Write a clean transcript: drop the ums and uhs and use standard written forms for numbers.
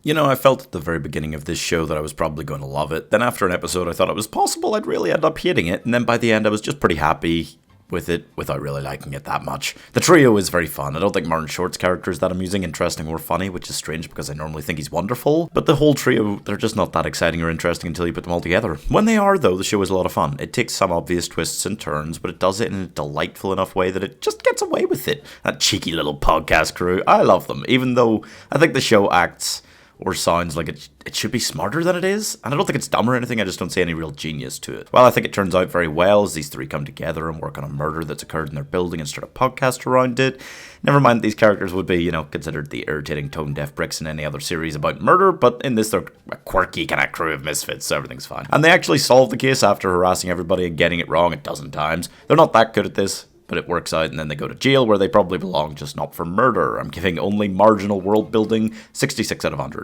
You know, I felt at the very beginning of this show that I was probably going to love it. Then after an episode, I thought it was possible I'd really end up hating it. And then by the end, I was just pretty happy with it without really liking it that much. The trio is very fun. I don't think Martin Short's character is that amusing, interesting, or funny, which is strange because I normally think he's wonderful. But the whole trio, they're just not that exciting or interesting until you put them all together. When they are, though, the show is a lot of fun. It takes some obvious twists and turns, but it does it in a delightful enough way that it just gets away with it. That cheeky little podcast crew, I love them, even though I think the show acts or sounds like it should be smarter than it is. And I don't think it's dumb or anything, I just don't see any real genius to it. Well, I think it turns out very well as these three come together and work on a murder that's occurred in their building and start a podcast around it. Never mind that these characters would be, considered the irritating tone-deaf bricks in any other series about murder, but in this they're a quirky kind of crew of misfits, so everything's fine. And they actually solve the case after harassing everybody and getting it wrong a dozen times. They're not that good at this, but it works out, and then they go to jail where they probably belong, just not for murder. I'm giving only marginal world building 66 out of 100.